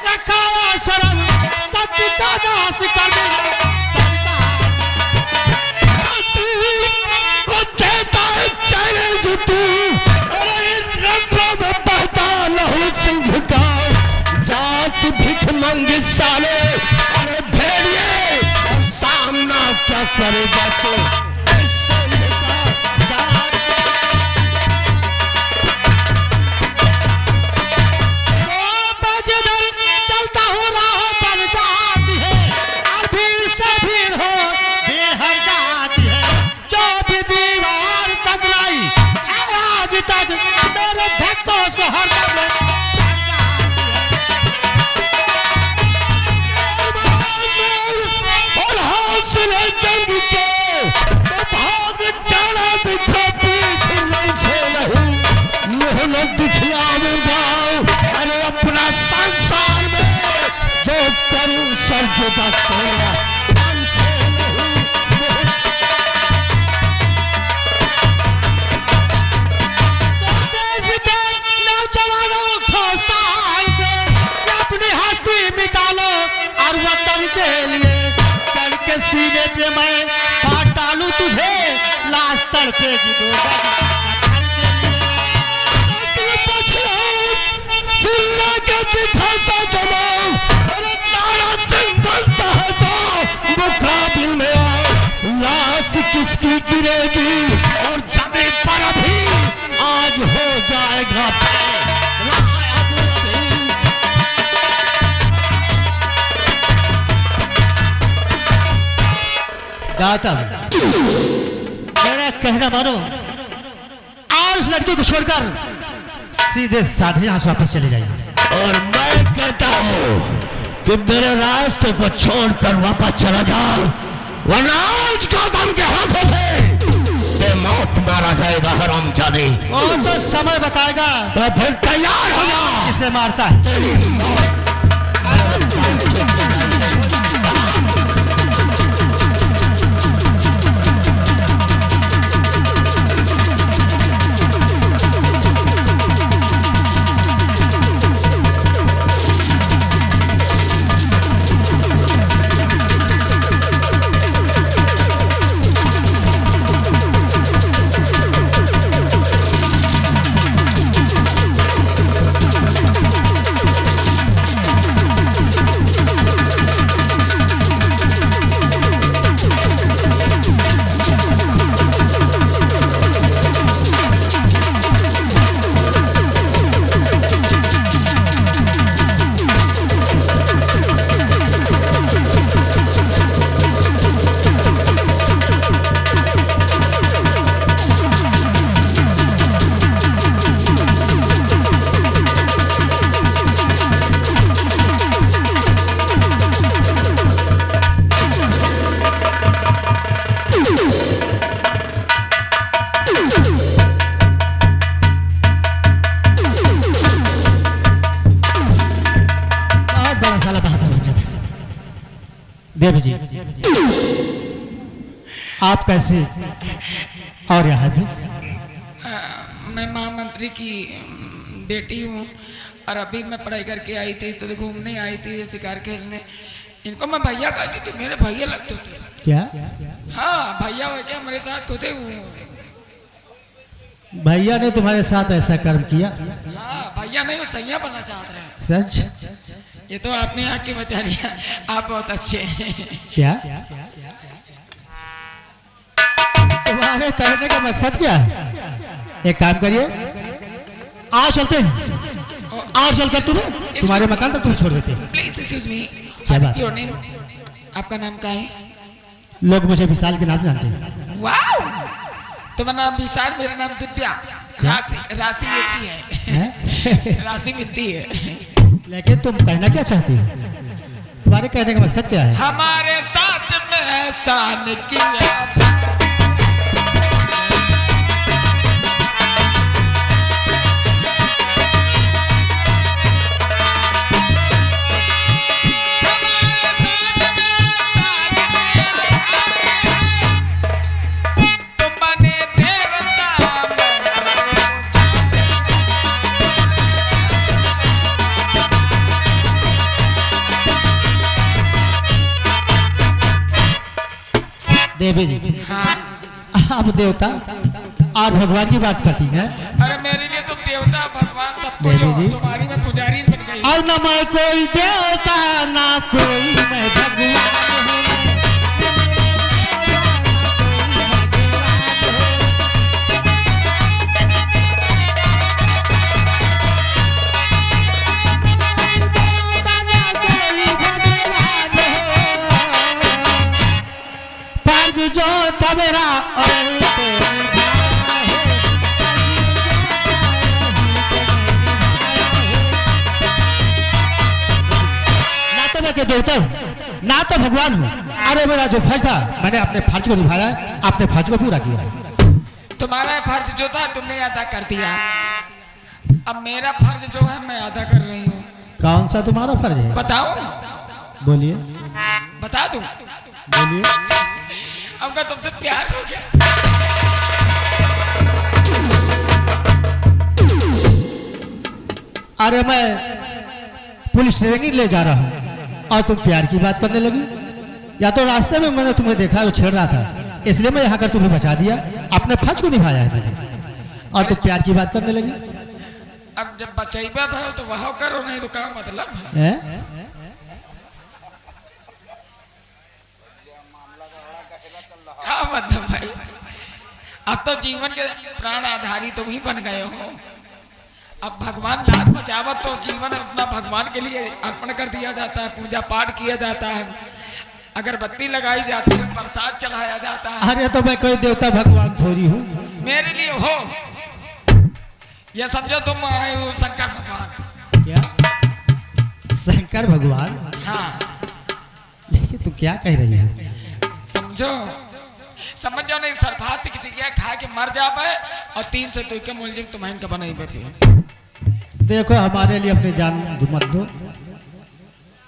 रखा शर्म सत्य का नाश कर देगा को देता है चैलेंज तू अरे इन रंगों में बहता लहू सिंह का जात भिख मंगी साले अरे भेड़िए सामना क्या करेगा तू अरे अपना संसार में जो करूं सर जुदा छोड़ा अपनी हस्ती निकालो और वतन के लिए चल के सीने पे मैं काट डालू तुझे लाश तड़पेगी दो दिखाता जमाओ अरे तारा सिंह बनता है तो मुकाबले में आओ लाश किसकी गिरेगी और जमीन पर अभी आज हो जाएगा गौतम मेरा कहना मानो और उस लड़की को छोड़कर सीधे साधे यहाँ से वापस चले जाइए और मैं कहता हूं कि मेरे रास्ते को छोड़कर वापस चला जाओ वरना आज गौतम के हाथों से मौत मारा जाएगा हरामजादे और तो समय बताएगा तो फिर तैयार हो जाओ किसे मारता है देवी जी आप कैसे और यहाँ भी मैं महामंत्री की बेटी हूँ और अभी मैं पढ़ाई करके आई थी तो घूमने आई थी शिकार खेलने इनको मैं भैया कहती थी मेरे भैया लगते थे क्या हाँ भैया हो क्या मेरे साथ होते भैया ने तुम्हारे साथ ऐसा कर्म किया हाँ भैया नहीं वो सैया बनना चाहते रहे सच ये तो आपने आके बचा लिया आप बहुत अच्छे हैं क्या तुम्हारे करने का मकसद क्या है एक काम करिए आओ चलते हैं आओ चलकर तुम्हारे मकान तक तुम्हें छोड़ देते हैं प्लीज एक्सक्यूज मी क्या बात योर नेम आपका नाम क्या है लोग मुझे विशाल के नाम जानते हैं वाओ तुम्हारा नाम विशाल मेरा नाम दिव्या राशि एक ही है राशि मिलती है लेकिन तुम कहना क्या चाहती हो तुम्हारे कहने का मकसद क्या है हमारे साथ में एहसान किया देवी जी, हाँ। आप देवता और भगवान की बात करती हैं। अरे मेरे लिए तुम देवता भगवान सब कुछ देवी हो, जी। तुम्हारी मैं पुजारी बन गई। और न मैं कोई देवता ना कोई मैं भगवान हूँ। फर्ज जो था मेरा और के देवता हूँ ना तो भगवान हूँ। अरे मेरा जो फर्ज था मैंने अपने फर्ज को निभाया है, अपने फर्ज को पूरा किया है। तुम्हारा फर्ज जो था तुमने अदा कर दिया, अब मेरा फर्ज जो है मैं अदा कर रही हूँ। कौन सा तुम्हारा फर्ज है? बताओ, बोलिए बता दूं? बोलिए। अब का तुमसे प्यार हो गया। अरे मैं पुलिस ट्रेनिंग ले जा रहा हूँ और तुम प्यार की बात करने लगी। या तो रास्ते में मैंने तुम्हें देखा वो छेड़ रहा था, इसलिए मैं यहाँ कर तुम्हें बचा दिया, अपने फर्ज को निभाया है मैंने, और तुम प्यार की बात करने लगी। अब जब बचैबा भयो तो वह करो, नहीं तो क्या मतलब है? क्या मतलब भाई? अब तो जीवन के प्राण आधारी तुम ही बन गए हो। अब भगवान लात बचावत तो जीवन अपना भगवान के लिए अर्पण कर दिया जाता है, पूजा पाठ किया जाता है, अगरबत्ती लगाई जाती है, प्रसाद चढ़ाया जाता है। अरे तो मैं कोई देवता भगवान थोड़ी हूँ। मेरे लिए हो, ये समझो तुम आए हो शंकर भगवान। क्या? शंकर भगवान? हाँ। लेकिन तू क्या कह रही हो? समझो, समझ जाओ नहीं, सरफा से टिकिया खा के मर जावे और 3 से तो के मुलजिम तुम्हारे का बनाई बैठे। देखो हमारे लिए अपनी जान मत दो,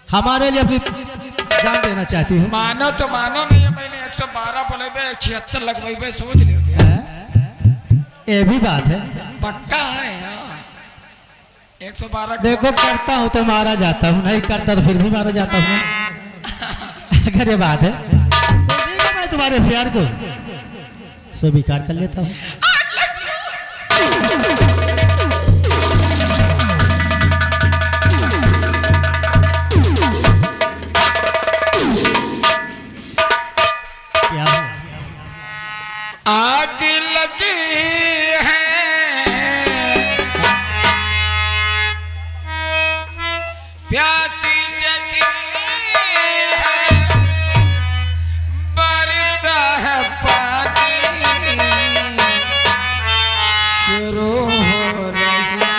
हमारे लिए अपनी जान देना चाहती हूँ। मानो तो मानो नहीं है, मैंने 112 बोले 76 लगवाई, सोच लियो। ये भी बात है, पक्का है हाँ। 112 देखो करता हूँ तो मारा जाता हूँ, नहीं करता तो फिर भी मारा जाता हूँ। अगर ये बात है तो ठीक है, मैं तुम्हारे प्यार को स्वीकार कर लेता हूँ। क्या हो? आग लगी है प्यासी जगी है, बरसा है पानी शुरू हो रही है।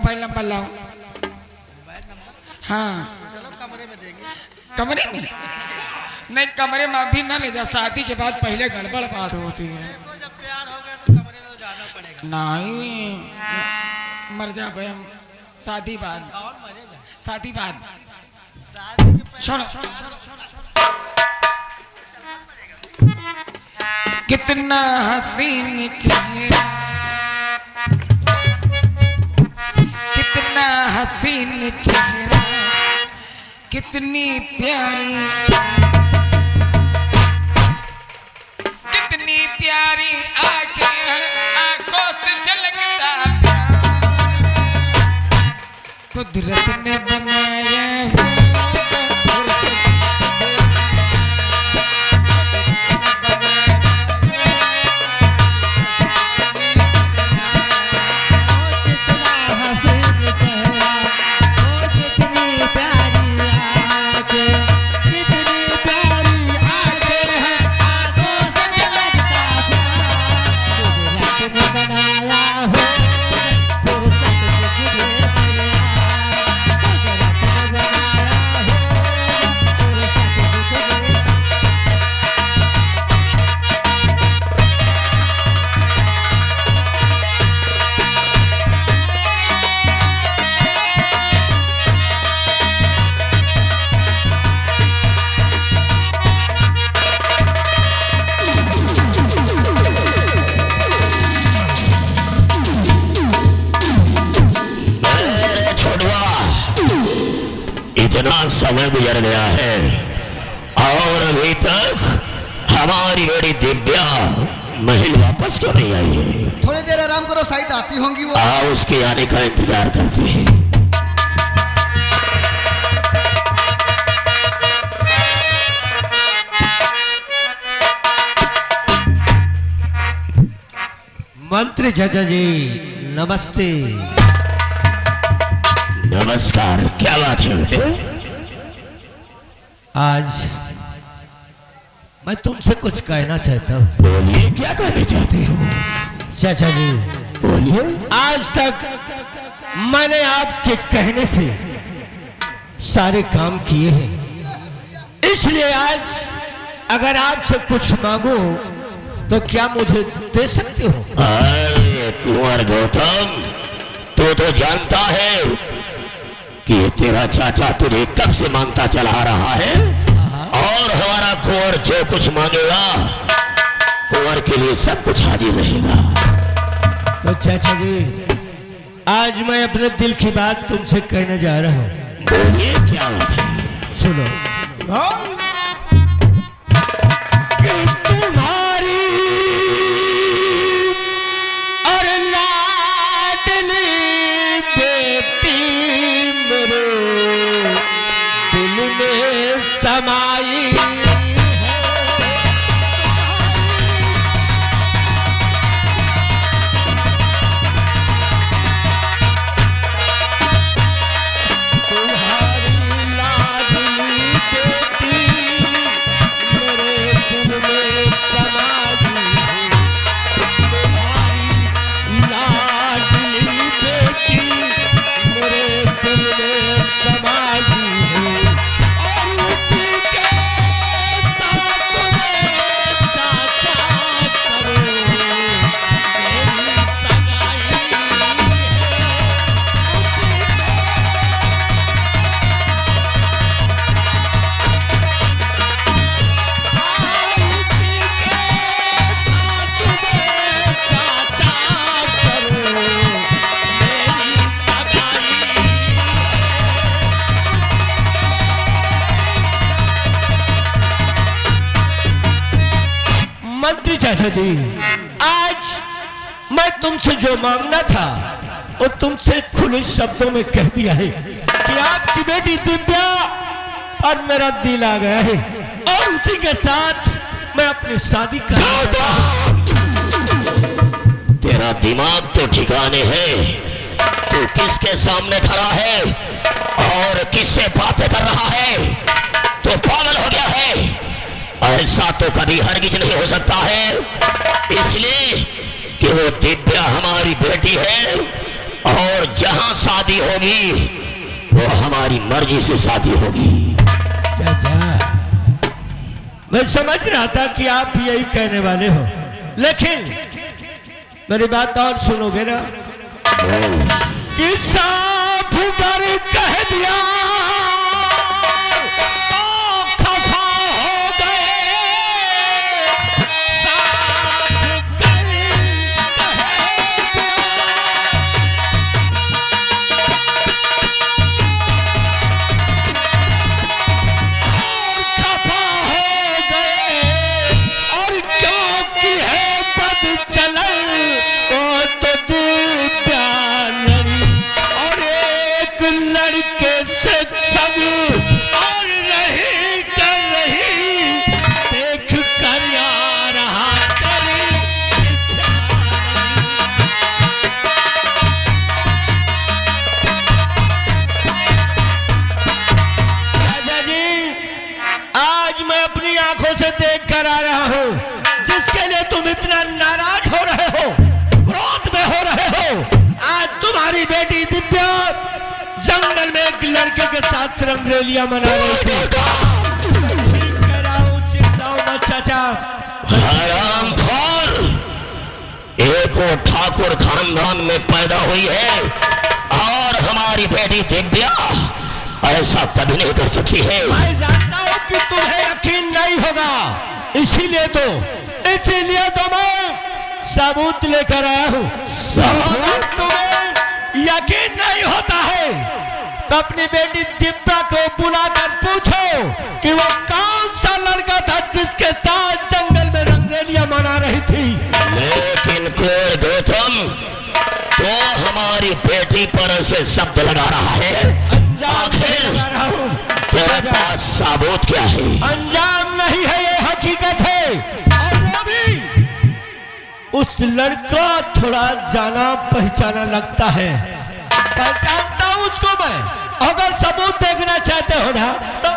मोबाइल नंबर लाओ। हाँ कमरे में नहीं, कमरे में अभी ना ले जा, शादी के बाद पहले गड़बड़ बात होती है। जब प्यार हो गया तो कमरे में तो जाना पड़ेगा। नहीं मर जा भाई, हम शादी बाद, और मरेगा शादी बाद शादी के पहले। छोड़ो। कितना हसीन चेहरा, कितना हसीन चेहरा, कितनी प्यारी, कितनी प्यारी आंखें, आंखों से झलकता कुदरत ने बनाया है। इतना समय गुजर गया है और अभी तक हमारी बेटी दिव्या महल वापस क्यों नहीं आई है? थोड़ी देर आराम करो, शायद आती होंगी वो। उसके आने का इंतजार करते हैं। मंत्री चाचा जी नमस्ते। नमस्कार, क्या बात है बेटे? आज मैं तुमसे कुछ कहना चाहता हूँ। बोलिए, क्या कहना चाहते हो? चाचा जी बोलिए। आज तक मैंने आपके कहने से सारे काम किए हैं, इसलिए आज अगर आपसे कुछ मांगो तो क्या मुझे दे सकते हो? अरे कुंवर गौतम, तू तो जानता है कि तेरा चाचा तुझे कब से मांगता चला रहा है और हमारा कुंवर जो कुछ मांगेगा कुंवर के लिए सब कुछ हाजिर रहेगा। तो चाचा जी आज मैं अपने दिल की बात तुमसे कहने जा रहा हूँ। बोलिए, क्या बात है? सुनो। तुम्हारी और लाडली बेटी मेरे दिल में समाई मंत्री चाचा जी, आज मैं तुमसे जो मांगना था वो तुमसे खुले शब्दों में कह दिया है कि आपकी बेटी दिव्या और मेरा दिल आ गया है और उसी के साथ मैं अपनी शादी कर। तेरा दिमाग तो ठिकाने है, तू किसके सामने खड़ा है और किससे बातें कर रहा है? तो पागल हो गया है? ऐसा तो कभी हरगिज नहीं हो सकता है, इसलिए कि वो दिव्या हमारी बेटी है और जहां शादी होगी वो हमारी मर्जी से शादी होगी। चाचा, मैं समझ रहा था कि आप यही कहने वाले हो, लेकिन मेरी बात और सुनोगे ना? कि साफ कर कह दिया तो खफा हो गए, साफ कर कह दिया। और खफा हो गए, और क्योंकि है बद चलन वो तो दिव्या लड़ी, और एक लड़के से संग और नहीं कर रही, देख कर आ रहा तेरी राजा जी। आज मैं अपनी आंखों से देख कर आ रहा हूं, जिसके लिए तुम इतना नाराज हो रहे हो, क्रोध में हो रहे हो। आज तुम्हारी बेटी दिव्या जंगल में एक लड़के के साथ रंगरेलिया मना रही थी। ठीक कह रहा हूं, चिल्लाओ मत चाचा। हरामखोर, एक वो ठाकुर खानदान में पैदा हुई है और हमारी बेटी दिव्या ऐसा कभी नहीं कर सकी है। मैं जानता हूं कि तुम्हें यकीन नहीं होगा, इसीलिए तो मैं सबूत लेकर आया हूं। अगर तुम्हें यकीन नहीं होता है तो अपनी बेटी दिव्या को बुलाकर पूछो कि वो कौन सा लड़का था जिसके साथ जंगल में रंगरेलियां मना रही थी। लेकिन क्रूर गौतम, तो हमारी बेटी पर ऐसे शब्द लगा रहा है, अंजाम लगा रहा हूं। तेरे पास सबूत क्या है? अंजाम नहीं है, ये हकीकत है। और वो भी उस लड़का थोड़ा जाना पहचाना लगता है, पहचानता हूं उसको मैं। अगर सबूत देखना चाहते हो ना तो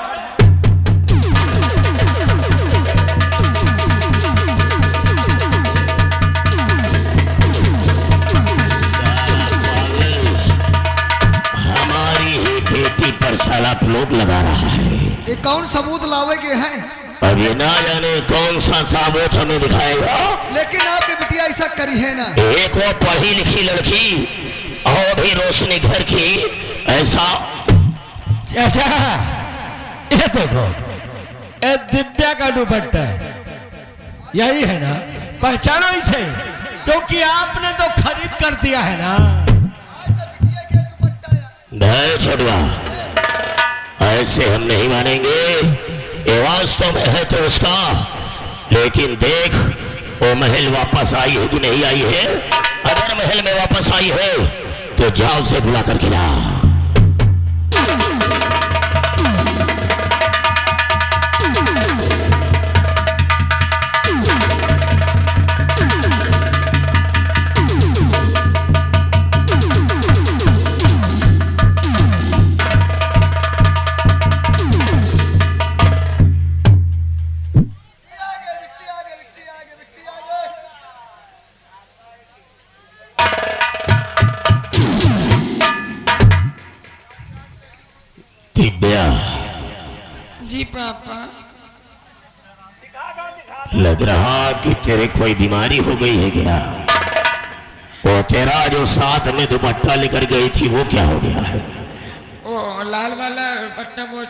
हमारी ही बेटी पर साला लोग लगा रहा है। ये कौन सबूत लावे के हैं? अब ये ना जाने कौन सा सबूत हमें दिखाएगा। लेकिन आपकी बिटिया ऐसा करी है ना। एक वो पढ़ी लिखी लड़की और भी रोशनी घर की, ऐसा चाचा ये देखो, ये दिव्या का दुपट्टा है, यही है ना? पहचानो इसे, क्योंकि आपने तो खरीद कर दिया है ना। नहीं छोटुआ, ऐसे हम नहीं मानेंगे। ये वास्तव में है तो उसका, लेकिन देख वो महल वापस आई है कि नहीं आई है। अगर महल में वापस आई है तो जाओ से बुला करके ला। दिव्या, जी पापा। लग रहा कि तेरे कोई बीमारी हो गई है क्या? वो तेरा जो साथ में दुपट्टा लेकर गई थी वो क्या हो गया है? वो लाल वाला पट्टा, वो